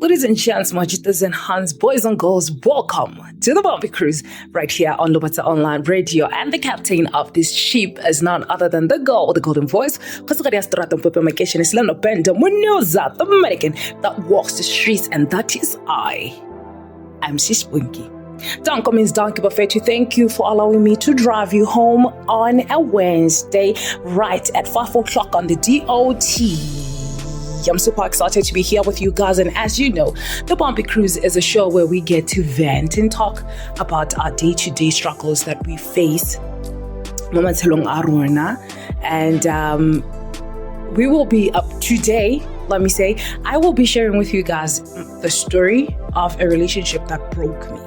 Ladies and gents, Majitas and Hans, boys and girls, welcome to the Bumpy Cruise right here on Lobata Online Radio. And the captain of this ship is none other than the girl with the golden voice, the American that walks the streets, and that is I'm Sponkie. Danko means donkey buffet. Thank you for allowing me to drive you home on a Wednesday right at 5 o'clock on the DOT. I'm super excited to be here with you guys, and as you know, the Bumpy Cruise is a show where we get to vent and talk about our day-to-day struggles that we face. And we will be up today. I will be sharing with you guys the story of a relationship that broke me.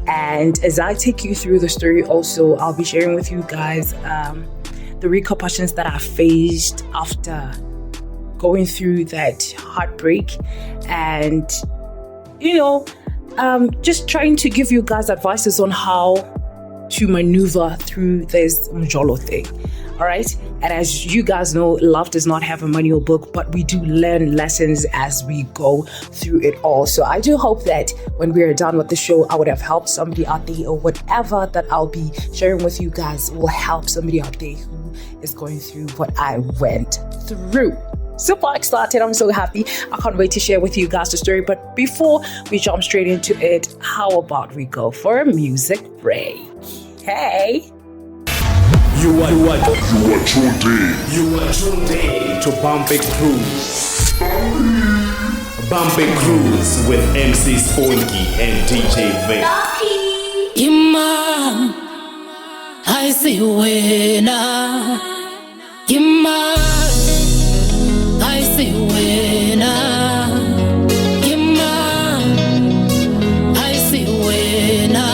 And as I take you through the story also, I'll be sharing with you guys the repercussions that I faced after going through that heartbreak, and just trying to give you guys advices on how to maneuver through this mjolo thing. All right, and as you guys know, love does not have a manual book, but we do learn lessons as we go through it all. So I do hope that when we are done with the show, I would have helped somebody out there, or whatever that I'll be sharing with you guys will help somebody out there who is going through what I went through. Super excited. I'm so happy. I can't wait to share with you guys the story. But before we jump straight into it, how about we go for a music break? Hey. You are tuned in to Bumpy Cruise. Bumpy Cruise with MC Sponkie and DJ Vic. Imam, I see winner. Imam, I see winner. Imam, I see winner.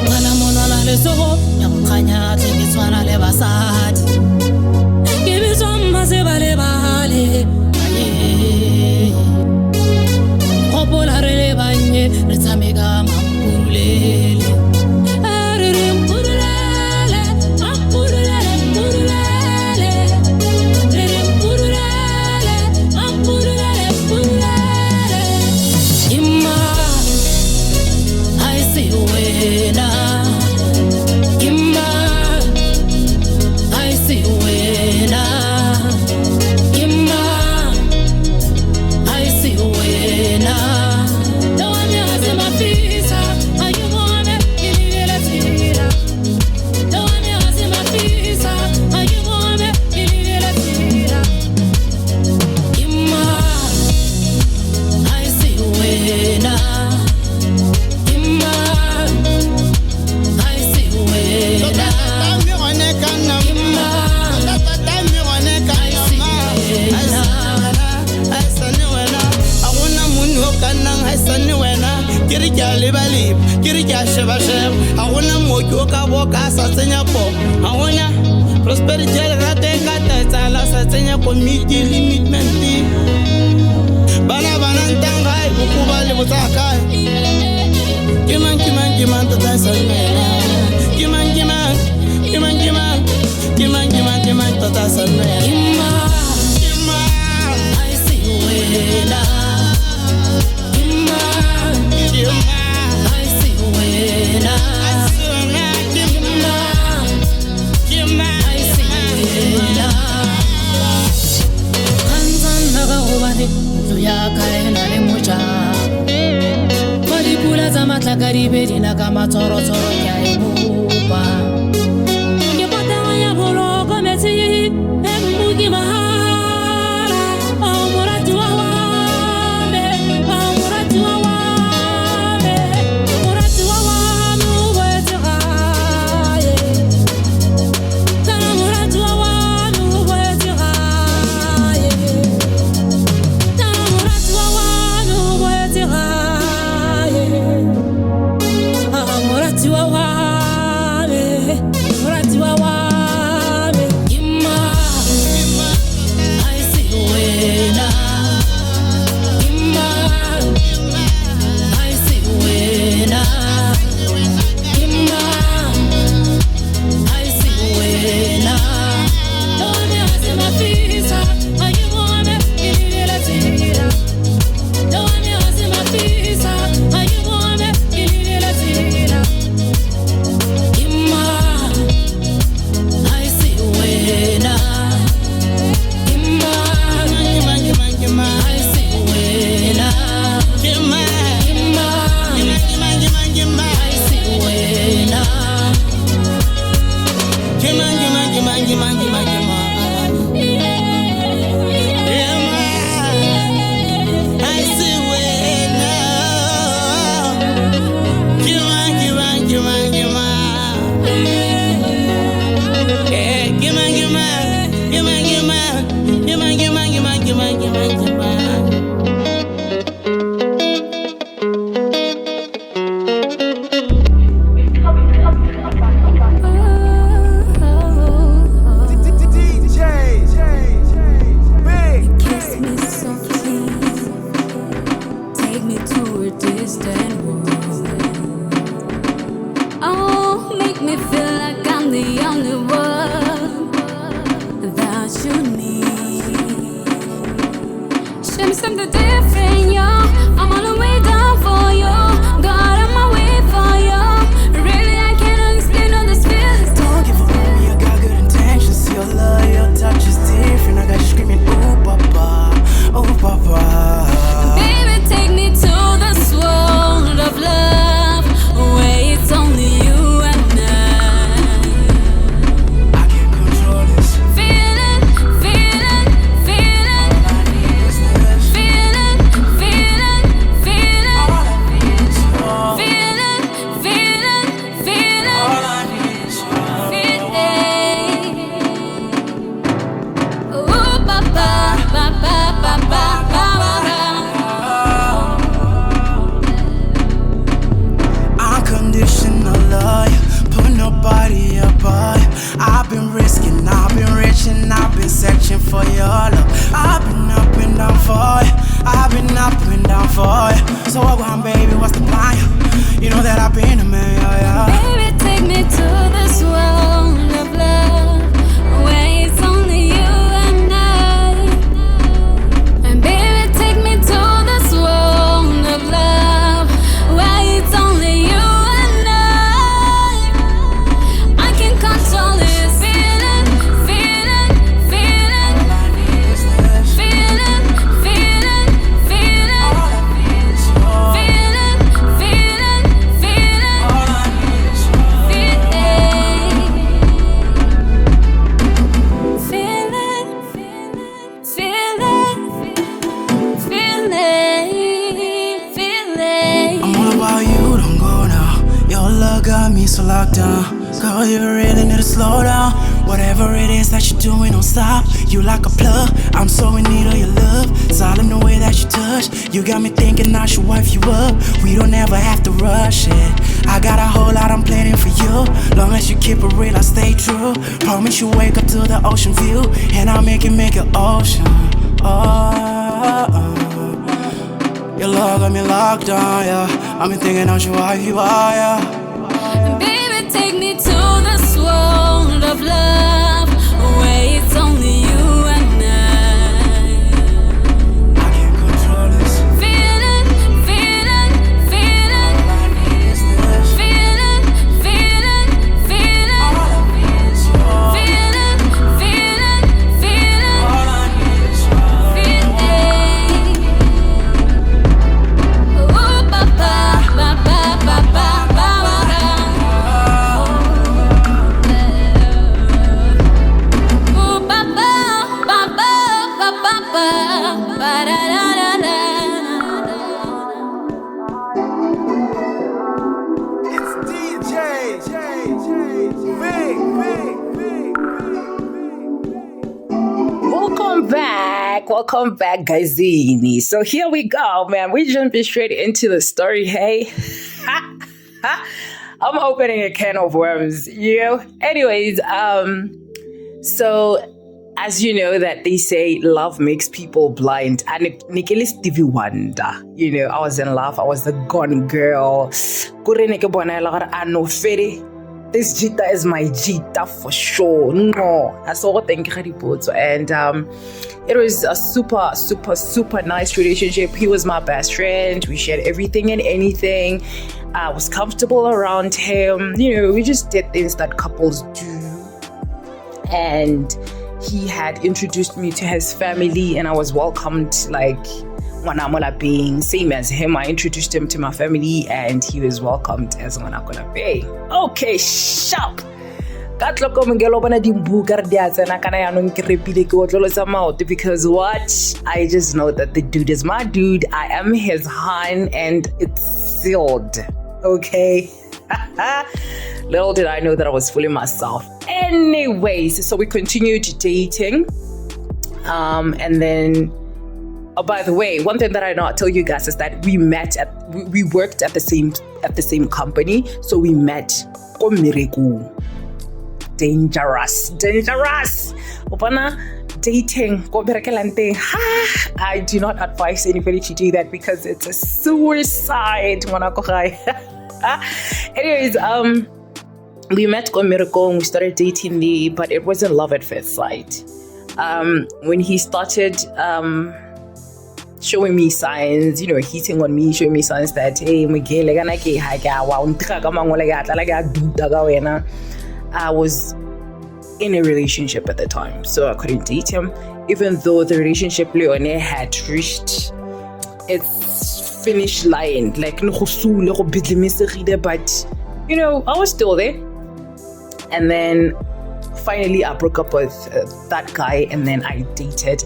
Mana monala leso, yakukanya tingitswana lebasadi. Kibizwa mazebale bale. Opola rele banye, ritsamega mapulele. Prosperity rate kata la satsenya komiti limitmenti bana ntangai ukubali butaka kiman tata sanmela kiman tata sanmela I see wena I see wena Matlakari na kama toro ya ibupa Kipata ya bolo kometi Embuki mahara Amurati wa wame Amurati wa wame Amurati wa wame Uwete gaye Tana amurati wa wame Uwete gaye Tana amurati wa wame Uwete gaye Chihuahua. You got me thinking I should wife you up. We don't ever have to rush it. I got a whole lot I'm planning for you. Long as you keep it real, I stay true. Promise you wake up to the ocean view, and I'll make it ocean. Your love got me locked on, yeah. I've been thinking I should wife you are, yeah. Baby, take me to this world of love, where it's only you and Welcome back, guysini. So here we go, man. We jumping straight into the story. Hey, I'm opening a can of worms, you know. Anyways, so as you know that they say love makes people blind, and Nikili Stevie Wonder, you know, I was in love. I was the gone girl. This Jita is my Jita for sure. No, that's all. Thank you, and it was a super nice relationship. He was my best friend. We shared everything and anything. I was comfortable around him. You know, we just did things that couples do. And he had introduced me to his family, and I was welcomed like Wanamola being same as him. I introduced him to my family, and he was welcomed as Wanamola being. Okay, sharp. ka tloko mongelo bona dimbuka re dia tsena kana ya nong ke repile ke otlolosa maoto because what? I just know that the dude is my dude. I am his hun and it's sealed. Okay. Little did I know that I was fooling myself. Anyways, so we continued dating. And then, oh, by the way, one thing that I not tell you guys is that we worked at the same company. So we met. Dangerous. Opana dating. I do not advise anybody to do that because it's a suicide. Anyways, we met we started dating there, but it wasn't love at first sight. When he started showing me signs, hitting on me, showing me signs that hey, I was in a relationship at the time, so I couldn't date him, even though the relationship Leone had reached its finish line, like but I was still there. And then finally I broke up with that guy, and then I dated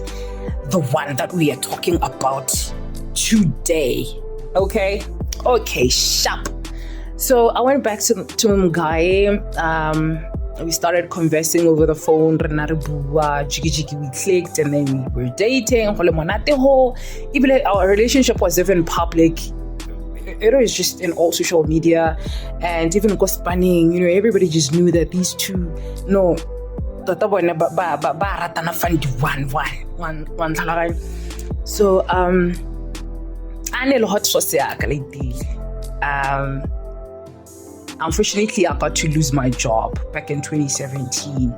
the one that we are talking about today. Okay, sharp. So I went back to guy. We started conversing over the phone. We clicked, and then we were dating. Even our relationship was even public. It was just in all social media, and even spanning. Everybody just knew that these two, So unfortunately, I got to lose my job back in 2017.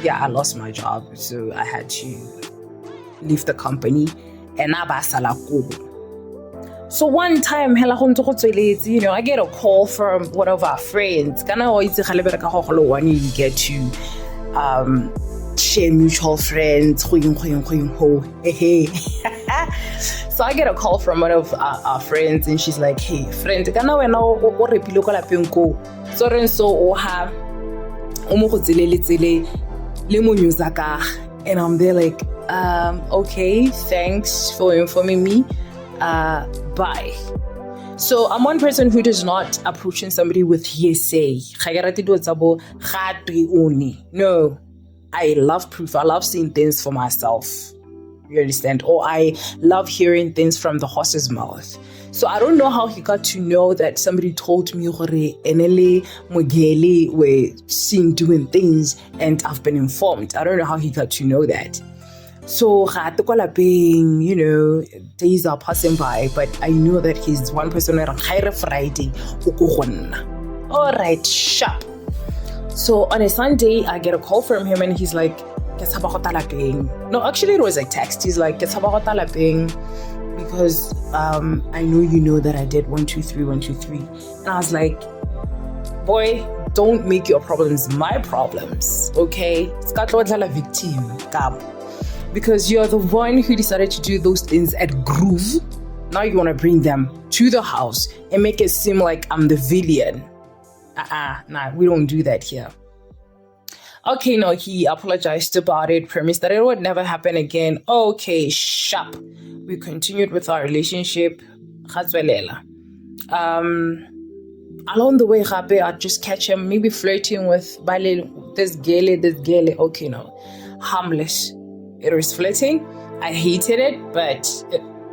Yeah, I lost my job, so I had to leave the company. And so one time, I get a call from one of our friends. You get to share mutual friends. So I get a call from one of our friends, and she's like, hey, friend, and I'm there like, okay, thanks for informing me. Bye. So I'm one person who does not approaching somebody with hearsay. No, I love proof. I love seeing things for myself. You understand? Or I love hearing things from the horse's mouth. So I don't know how he got to know that somebody told me Enele Mogele were seen doing things, and I've been informed. I don't know how he got to know that. So days are passing by, but I know that he's one person who Friday. Alright, sharp. So on a Sunday, I get a call from him, and he's like, no, actually it was a text. He's like, because I know you know that I did 1 2 3 1 2 3. And I was like, boy, don't make your problems my problems, okay? Victim, because you're the one who decided to do those things at Groove. Now you want to bring them to the house and make it seem like I'm the villain. Nah, we don't do that here. Okay, no, he apologized about it, promised that it would never happen again. Okay, sharp. We continued with our relationship. Along the way, I'd just catch him, maybe flirting with this girl. Okay, no, harmless. It was flirting. I hated it, but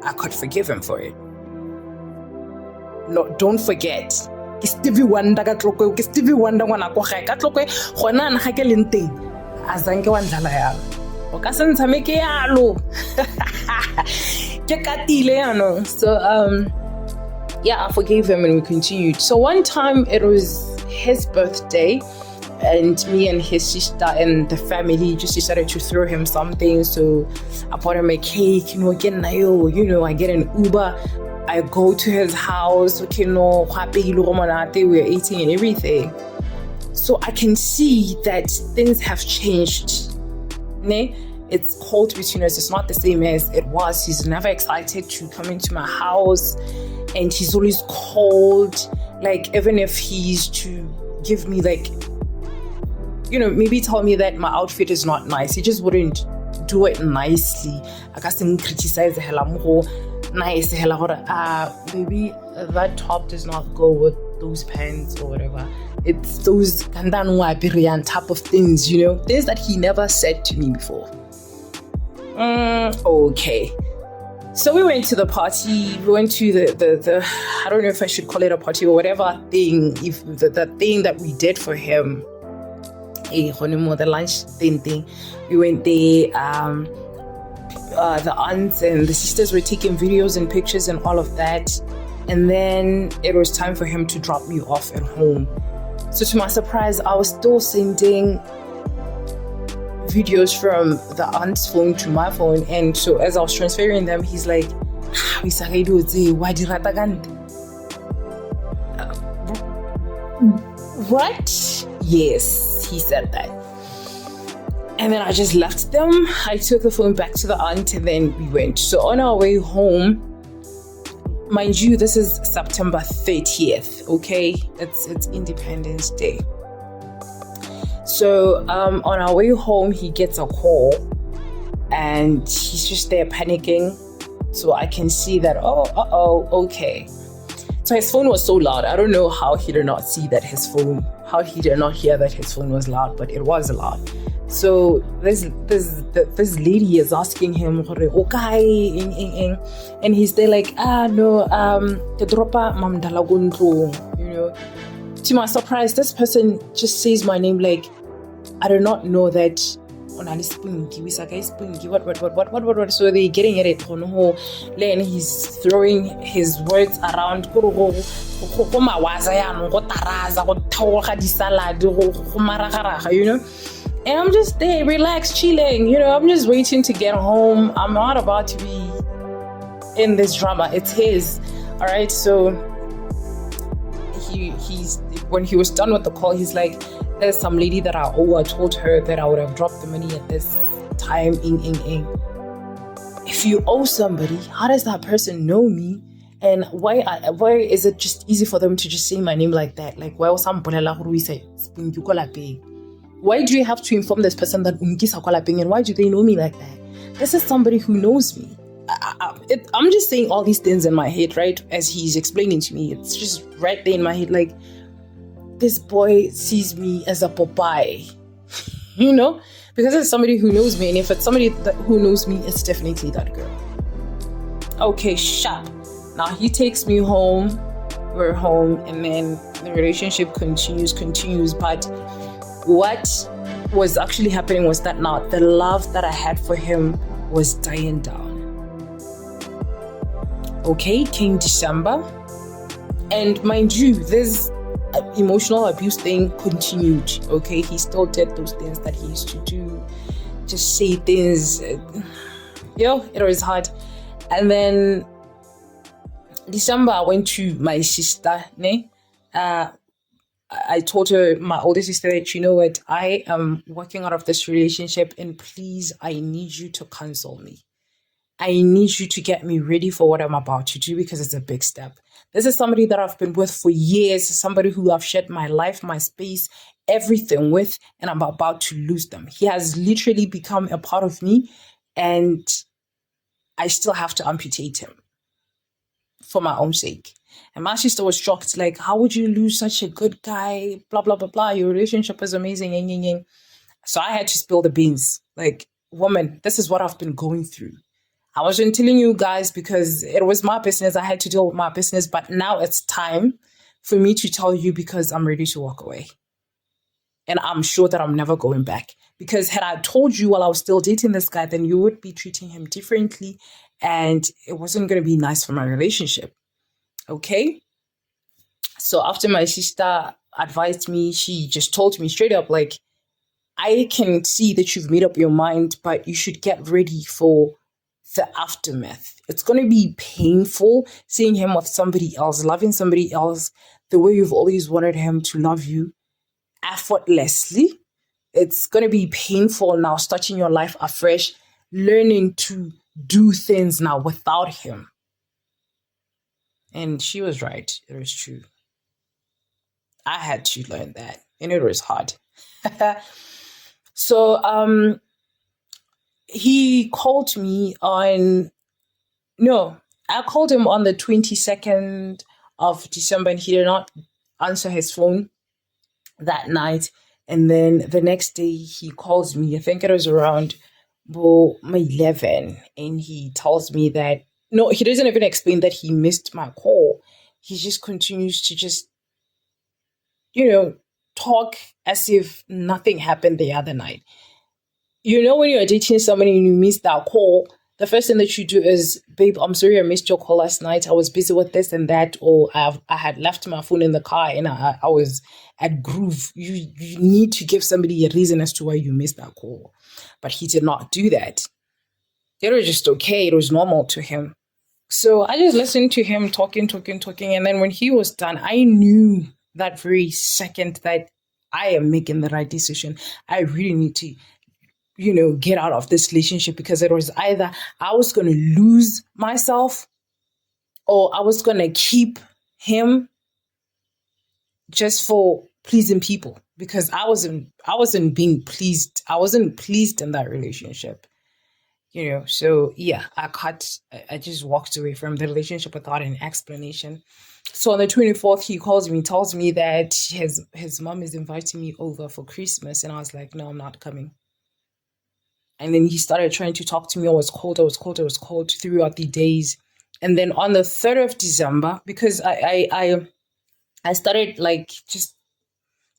I could forgive him for it. No, don't forget. Stevie Wonder ka tloko ke Stevie Wonder ngwana go ga ka tloko gona na ga ke lenteng azanke wa ndlala yalo o ka se ntshameke yalo ke katile yano. So yeah, I forgave him and we continued. So one time it was his birthday, and me and his sister and the family just decided to throw him something. So I bought him a cake, I get an Uber. I go to his house, we're eating and everything. So I can see that things have changed. It's cold between us. It's not the same as it was. He's never excited to come into my house, and he's always cold. Like, even if he's to give me like maybe tell me that my outfit is not nice. He just wouldn't do it nicely. I can't criticize the hell nice maybe that top does not go with those pants or whatever. It's those kandanwa type of things, things that he never said to me before. Okay. So we went to the party. We went to the I don't know if I should call it a party or whatever thing. If the thing that we did for him, the lunch thing. We went there. The aunts and the sisters were taking videos and pictures and all of that. And then it was time for him to drop me off at home. So to my surprise, I was still sending videos from the aunt's phone to my phone. And so as I was transferring them, he's like, what? Yes, he said that. And then I just left them. I took the phone back to the aunt and then we went. So on our way home, mind you, this is September 30th, okay? It's Independence Day. So on our way home, he gets a call and he's just there panicking. So I can see that, okay. So his phone was so loud. I don't know how he did not see that how he did not hear that his phone was loud, but it was loud. So this lady is asking him, okay, and he's there like, no, to my surprise, this person just says my name like, I do not know that. What? So they're getting at it. Then he's throwing his words around. And I'm just there, relaxed, chilling. I'm just waiting to get home. I'm not about to be in this drama. It's his. All right. So he's when he was done with the call, he's like, there's some lady that I told her that I would have dropped the money at this time. If you owe somebody, how does that person know me? And why is it just easy for them to just say my name like that? Like, why do you have to inform this person that and why do they know me like that? This is somebody who knows me. I'm just saying all these things in my head, right? As he's explaining to me, it's just right there in my head. Like, this boy sees me as a Popeye, because it's somebody who knows me. And if it's somebody who knows me, it's definitely that girl. Okay, sharp. Now he takes me home. We're home. And then the relationship continues. But what was actually happening was that now the love that I had for him was dying down. Okay, came December. And mind you, this emotional abuse thing continued. Okay, he still did those things that he used to do. Just say things. It was hard. And then December, I went to my sister. I told her, my older sister, that you know what, I am working out of this relationship and please, I need you to counsel me. I need you to get me ready for what I'm about to do because it's a big step. This is somebody that I've been with for years, somebody who I've shared my life, my space, everything with, and I'm about to lose them. He has literally become a part of me and I still have to amputate him for my own sake. And my sister was shocked, like, how would you lose such a good guy? Blah, blah, blah, blah. Your relationship is amazing. So I had to spill the beans. Like, woman, this is what I've been going through. I wasn't telling you guys because it was my business. I had to deal with my business. But now it's time for me to tell you because I'm ready to walk away. And I'm sure that I'm never going back. Because had I told you while I was still dating this guy, then you would be treating him differently. And it wasn't going to be nice for my relationship. Okay? So after my sister advised me, she just told me straight up, like, I can see that you've made up your mind, but you should get ready for the aftermath. It's going to be painful seeing him with somebody else, loving somebody else the way you've always wanted him to love you, effortlessly. It's going to be painful now starting your life afresh, learning to do things now without him. And she was right. It was true. I had to learn that. And it was hard. So he called me on, no, I called him on the 22nd of December and he did not answer his phone that night. And then the next day he calls me, I think it was around 11, and he tells me that, no, he doesn't even explain that he missed my call. He just continues to just, talk as if nothing happened the other night. When you're dating somebody and you miss that call, the first thing that you do is, babe, I'm sorry I missed your call last night. I was busy with this and that, or I had left my phone in the car and I was at groove. You need to give somebody a reason as to why you missed that call. But he did not do that. It was just okay. It was normal to him. So I just listened to him talking. And then when he was done, I knew that very second that I am making the right decision. I really need to get out of this relationship, because it was either I was going to lose myself or I was going to keep him just for pleasing people, because I wasn't being pleased. I wasn't pleased in that relationship, so yeah, I just walked away from the relationship without an explanation. So on the 24th, he calls me, tells me that his mom is inviting me over for Christmas. And I was like, no, I'm not coming. And then he started trying to talk to me. I was cold throughout the days. And then on the 3rd of December, because I started like just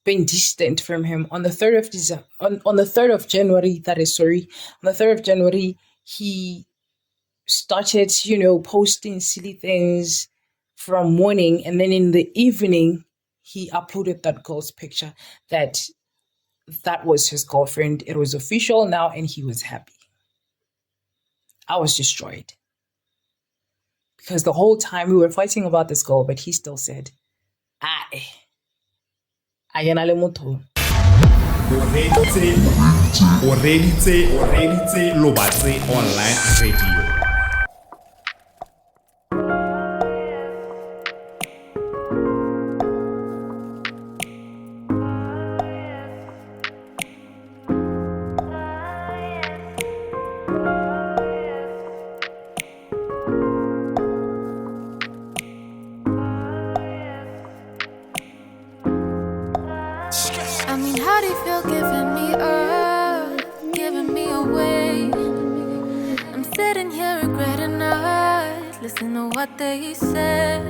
being distant from him, on the 3rd of December, on the 3rd of January, on the 3rd of January, he started, posting silly things from morning. And then in the evening, he uploaded that girl's picture that was his girlfriend. It was official now, and he was happy. I was destroyed. Because the whole time we were fighting about this girl, but he still said, ayena le motho. Already Lobatse online radio. How do you feel giving me earth, giving me away? I'm sitting here regretting not listening to what they said,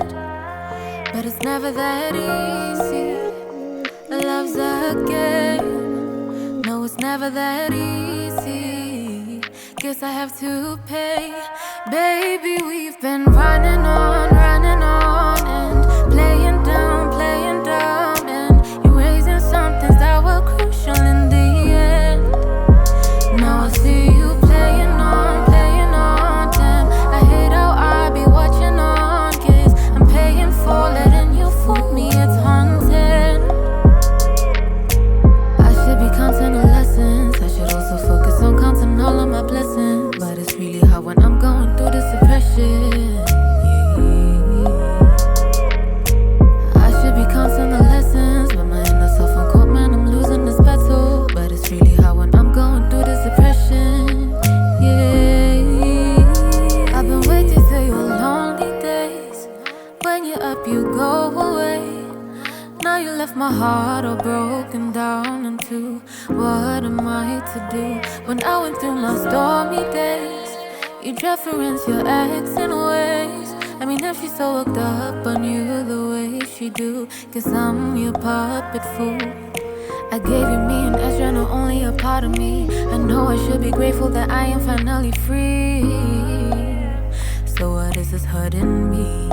but it's never that easy. Love's a game. No, it's never that easy. Guess I have to pay. Baby, we've been running on and playing down, and erasing some things that were crucial in the end. Now I see you playing on, damn. I hate how I be watching on kids. I'm paying for letting you fool me, it's haunting. I should be counting the lessons. I should also focus on counting all of my blessings. But it's really hard when I'm going through this depression. I should be counting the lessons, but my inner self on court, man, I'm losing this battle. But it's really hard when I'm going through this depression. Yeah, I've been with you through your lonely days. When you're up, you go away. Now you left my heart all broken down into what am I to do? When I went through my stormy days, you'd reference your ex in ways. I mean, if she's so hooked up on you the way she do, 'cause I'm your puppet fool. I gave you me and Ezra, not only a part of me. I know I should be grateful that I am finally free. So what is this hurting me?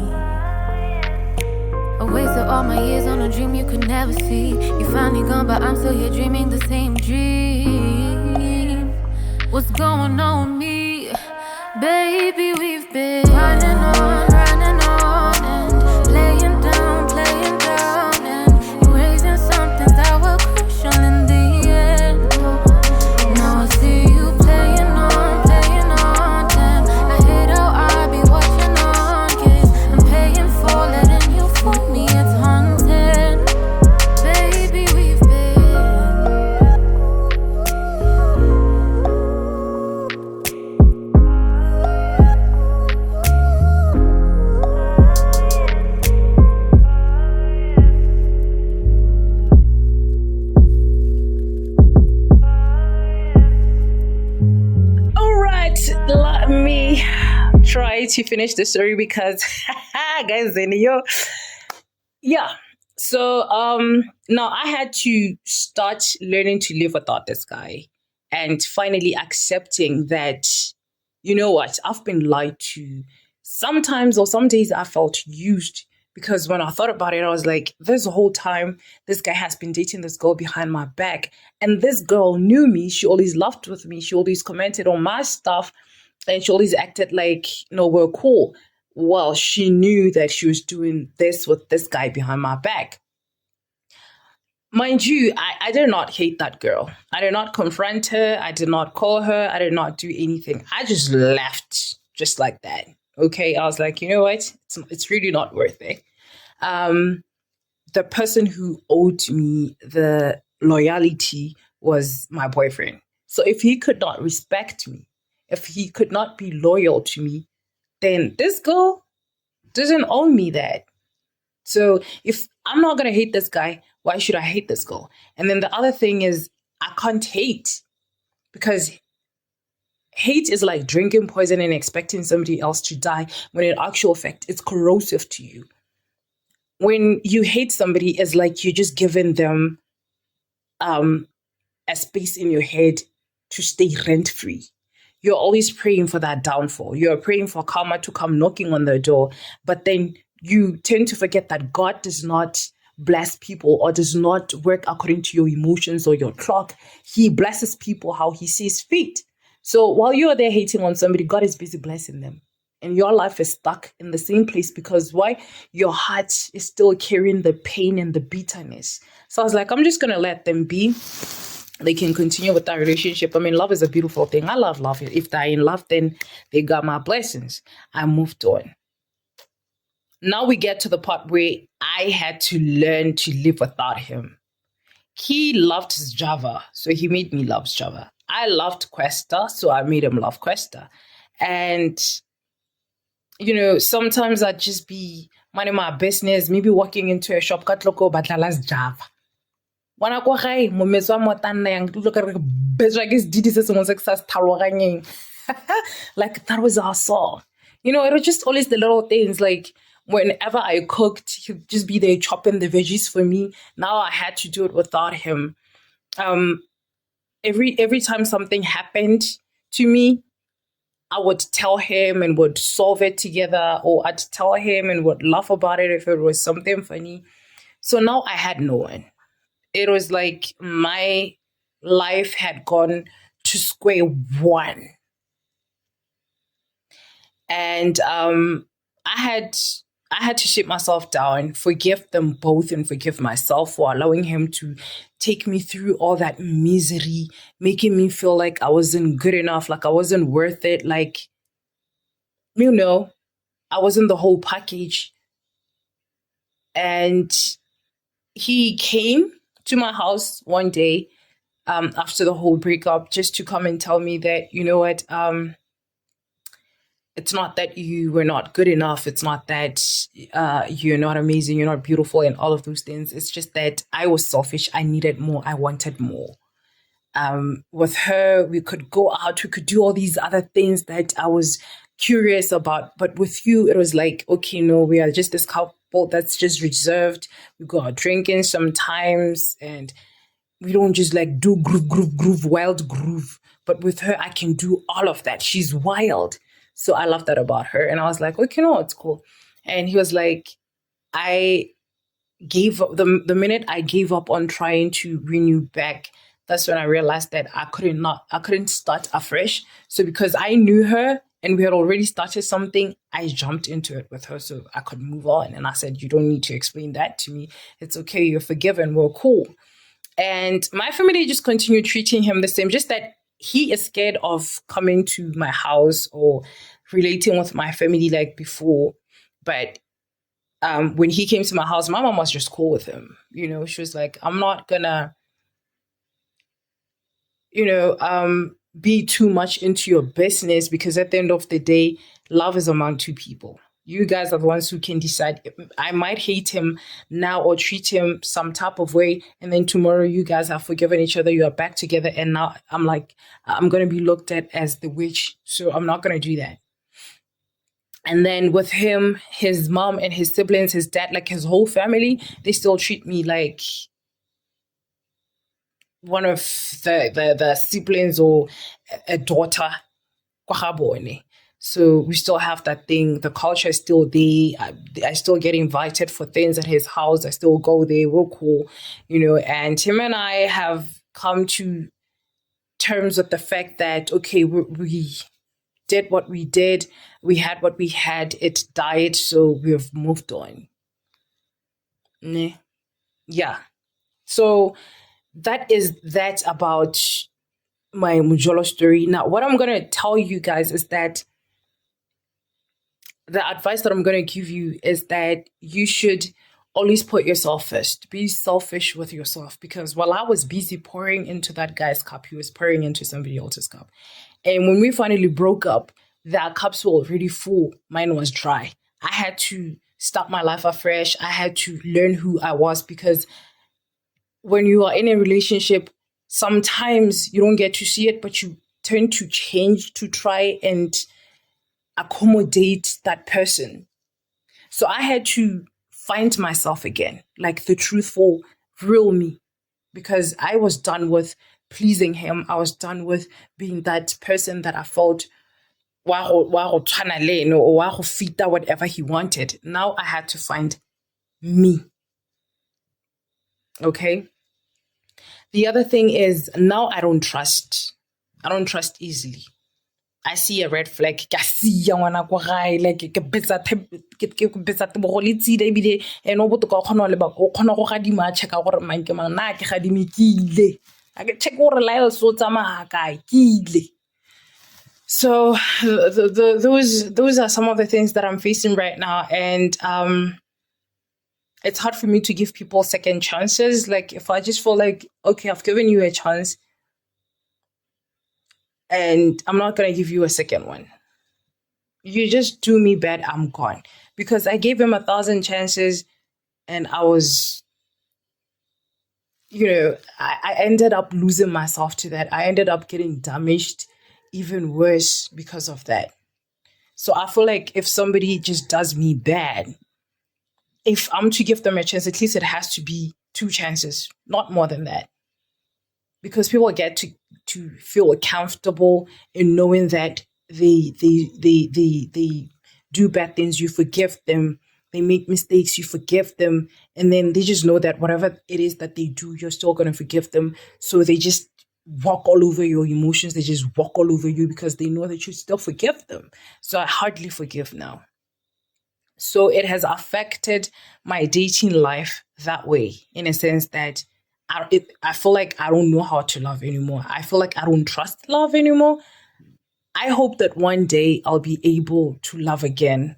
I wasted all my years on a dream you could never see. You finally gone, but I'm still here dreaming the same dream. What's going on with me? Baby, we've been running on and playing down, and erasing some things that were crucial in the end. Now I see you playing on, damn. I hate how I be watching on kids. I'm paying for letting you fool me, it's haunting. Baby, we've been But let me try to finish the story because, guys, yeah. So now I had to start learning to live without this guy and finally accepting that, you know what, I've been lied to. Sometimes or some days I felt used because when I thought about it, I was like, this whole time, this guy has been dating this girl behind my back. And this girl knew me. She always laughed with me. She always commented on my stuff. And she always acted like, we're cool. Well, she knew that she was doing this with this guy behind my back. Mind you, I did not hate that girl. I did not confront her. I did not call her. I did not do anything. I just left just like that. Okay, I was like, you know what? It's really not worth it. The person who owed me the loyalty was my boyfriend. So if he could not respect me, if he could not be loyal to me, then this girl doesn't owe me that. So if I'm not going to hate this guy, why should I hate this girl? And then the other thing is I can't hate because hate is like drinking poison and expecting somebody else to die when in actual fact, it's corrosive to you. When you hate somebody, it's like you're just giving them a space in your head to stay rent-free. You're always praying for that downfall. You're praying for karma to come knocking on the door. But then you tend to forget that God does not bless people or does not work according to your emotions or your clock. He blesses people how he sees fit. So while you're there hating on somebody, God is busy blessing them. And your life is stuck in the same place because why? Your heart is still carrying the pain and the bitterness. So I was like, I'm just going to let them be. They can continue with that relationship. I mean, love is a beautiful thing. I love love. If they're in love, then they got my blessings. I moved on. Now we get to the part where I had to learn to live without him. He loved his Java, so he made me love Java. I loved Questa, so I made him love Questa. And, sometimes I'd just be minding my business, maybe walking into a shop, katloko batlalas Java. When I go hey, like that was our song. It was just always the little things like whenever I cooked, he'd just be there chopping the veggies for me. Now I had to do it without him. Every time something happened to me, I would tell him and would solve it together, or I'd tell him and would laugh about it if it was something funny. So now I had no one. It was like my life had gone to square one. And I had to sit myself down, forgive them both and forgive myself for allowing him to take me through all that misery, making me feel like I wasn't good enough, like I wasn't worth it, like, I wasn't the whole package. And he came to my house one day after the whole breakup just to come and tell me that, you know what, it's not that you were not good enough. It's not that you're not amazing, you're not beautiful and all of those things. It's just that I was selfish. I needed more. I wanted more. With her, we could go out. We could do all these other things that I was curious about. But with you, it was like, okay, no, we are just this couple that's just reserved. We go out drinking sometimes and we don't just like do groove, wild groove. But with her, I can do all of that. She's wild. So I love that about her. And I was like, okay, no, it's cool. And he was like, I gave up the minute I gave up on trying to renew back. That's when I realized that I couldn't start afresh. So because I knew her and we had already started something, I jumped into it with her so I could move on. And I said, you don't need to explain that to me. It's okay. You're forgiven. We're cool. And my family just continued treating him the same, just that he is scared of coming to my house or relating with my family like before. But when he came to my house, my mom was just cool with him. She was like, I'm not gonna, be too much into your business because at the end of the day, love is among two people. You guys are the ones who can decide. I might hate him now or treat him some type of way, and then tomorrow you guys have forgiven each other, you are back together, and now I'm like, I'm going to be looked at as the witch, so I'm not going to do that. And then with him, his mom and his siblings, his dad, like his whole family, they still treat me like one of the siblings or a daughter. So we still have that thing. The culture is still there. I still get invited for things at his house. I still go there. We're cool, and him and I have come to terms with the fact that, okay, we did what we did. We had what we had. It died. So we've moved on. Yeah. So that is that about my Mujolo story. Now, what I'm going to tell you guys is that the advice that I'm going to give you is that you should always put yourself first. Be selfish with yourself, because while I was busy pouring into that guy's cup, he was pouring into somebody else's cup. And when we finally broke up, their cups were already full. Mine was dry. I had to start my life afresh. I had to learn who I was, because when you are in a relationship, sometimes you don't get to see it, but you tend to change to try and accommodate that person. So I had to find myself again, like the truthful, real me, because I was done with pleasing him. I was done with being that person that I felt or whatever he wanted. Now I had to find me. Okay. The other thing is, now I don't trust easily. I see a red flag. I see a like so those are some of the things that I'm facing right now, and it's hard for me to give people second chances. Like, if I just feel like, okay, I've given you a chance, and I'm not going to give you a second one. You just do me bad, I'm gone. Because I gave him 1,000 chances, and I was, I ended up losing myself to that. I ended up getting damaged even worse because of that. So I feel like if somebody just does me bad, if I'm to give them a chance, at least it has to be 2 chances, not more than that. Because people get to feel comfortable in knowing that they do bad things, you forgive them. They make mistakes, you forgive them. And then they just know that whatever it is that they do, you're still going to forgive them. So they just walk all over your emotions. They just walk all over you because they know that you still forgive them. So I hardly forgive now. So it has affected my dating life that way, in a sense that I feel like I don't know how to love anymore. I feel like I don't trust love anymore. I hope that one day I'll be able to love again.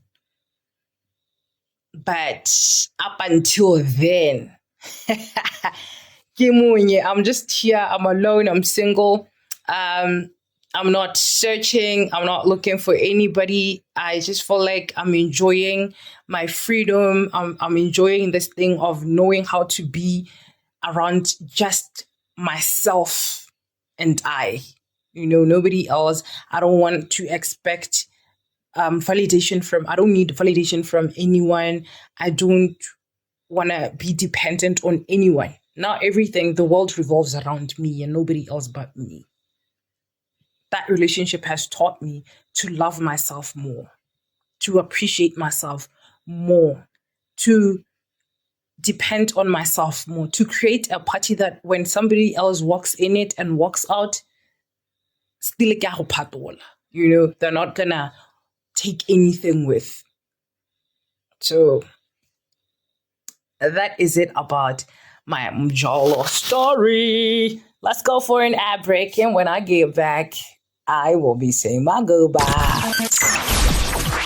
But up until then, I'm just here. I'm alone. I'm single. I'm not searching. I'm not looking for anybody. I just feel like I'm enjoying my freedom. I'm enjoying this thing of knowing how to be around just myself and nobody else. I don't want to expect validation from, I don't need validation from anyone. I don't want to be dependent on anyone. Now everything, the world revolves around me and nobody else but me. That relationship has taught me to love myself more, to appreciate myself more, to depend on myself more, to create a party that when somebody else walks in it and walks out, still they're not gonna take anything with. So that is it about my Mjolo story. Let's go for an ad break, and when I get back, I will be saying my goodbyes.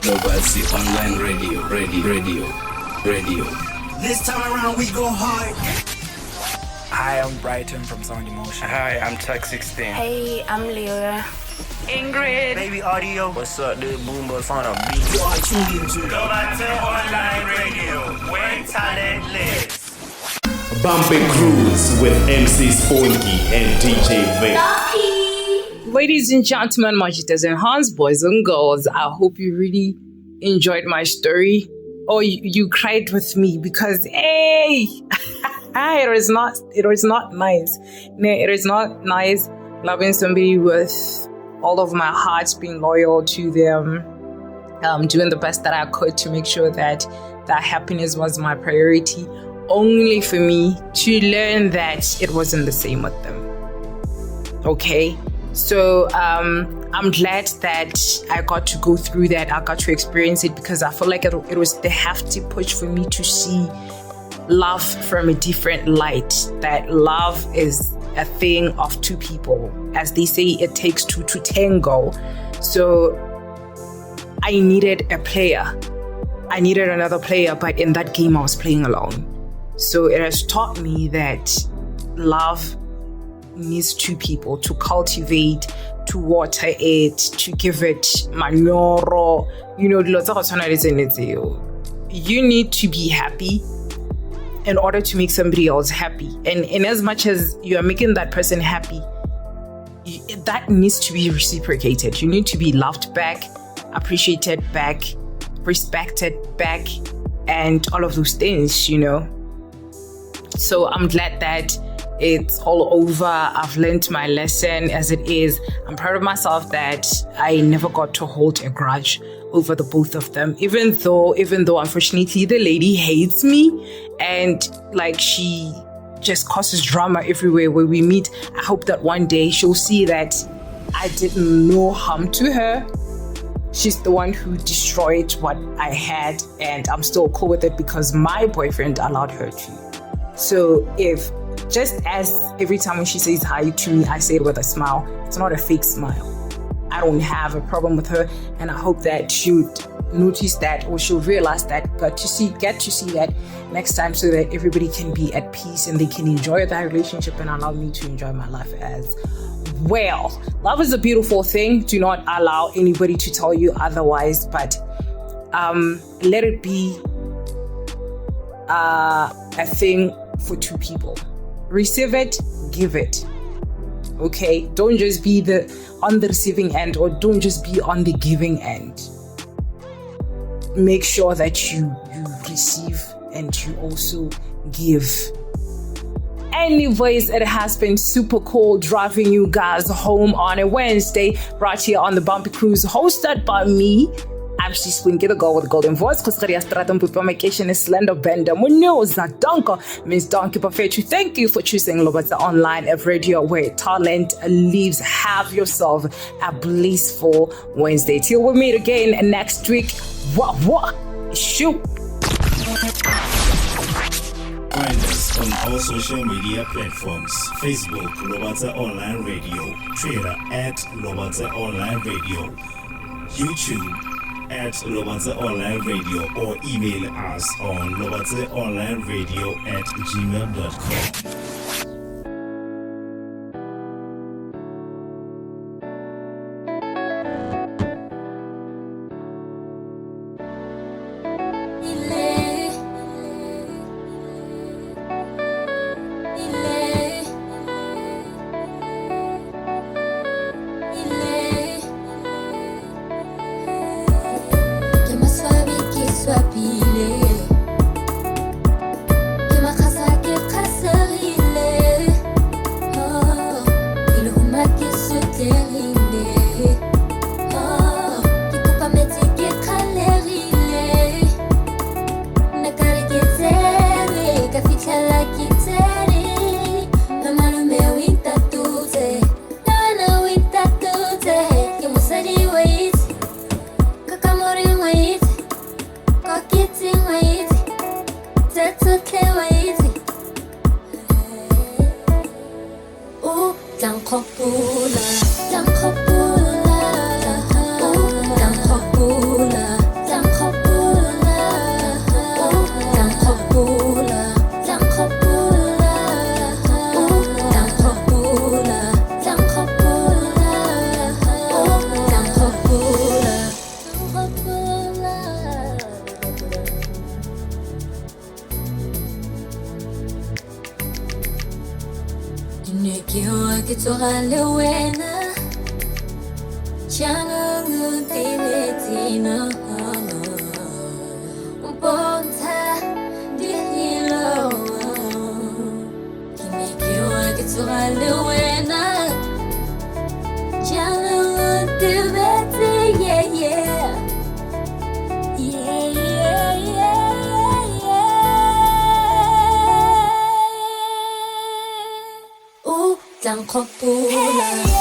Mobile online radio. This time around we go hard. Hi, I'm Brighton from Sound Emotion. Hi, I'm Tech 16. Hey, I'm Leora. Ingrid. Baby Audio. What's up, dude? Boom Bus on a beat. You are tuned into Lobate Online Radio, where talent lives. Bumpy Cruise with MC Sponkie and DJ Vic. Ladies and gentlemen, majitas and Hans, boys and girls, I hope you really enjoyed my story. Or you cried with me because, hey, it was not nice. No, it is not nice loving somebody with all of my heart, being loyal to them, doing the best that I could to make sure that that happiness was my priority, only for me to learn that it wasn't the same with them. Okay, so I'm glad that I got to go through that. I got to experience it because I feel like it was the hefty push for me to see love from a different light. That love is a thing of two people. As they say, it takes two to tango. So I needed a player. I needed another player, but in that game I was playing alone. So it has taught me that love needs two people to cultivate, to water it, to give it manure. You need to be happy in order to make somebody else happy. And in as much as you are making that person happy, that needs to be reciprocated. You need to be loved back, appreciated back, respected back, and all of those things, So I'm glad that it's all over. I've learned my lesson as it is. I'm proud of myself that I never got to hold a grudge over the both of them, even though unfortunately the lady hates me and she just causes drama everywhere where we meet. I hope that one day she'll see that I did no harm to her. She's the one who destroyed what I had, and I'm still cool with it because my boyfriend allowed her to. So if just as every time when she says hi to me, I say it with a smile, it's not a fake smile. I don't have a problem with her, and I hope that she'll notice that, or she'll realize that, get to see that next time, so that everybody can be at peace and they can enjoy that relationship and allow me to enjoy my life as well. Love is a beautiful thing. Do not allow anybody to tell you otherwise, but let it be a thing for two people. Receive it, give it. Okay, don't just be on the receiving end, or don't just be on the giving end. Make sure that you receive and you also give. Anyways, it has been super cool driving you guys home on a Wednesday, right here on the Bumpy Cruise, hosted by me. I'm Sponkie, the girl with the golden voice, because vacation is slender bender. Munoza Donka means donkey perfection. Thank you for choosing Lobate Online Radio, where talent lives. Have yourself a blissful Wednesday. Till we meet again next week. Shoot. Find us on all social media platforms: Facebook, Lobate Online Radio; Twitter @Lobate Online Radio; YouTube @Lobate Online Radio, or email us on lobateonlineradio@gmail.com. tsogale wena Janang tiletino Bonta dihilo Kimekiwa tsogale wena Janang tiletino yeah yeah Yeah yeah yeah yeah Ooh, tang kopula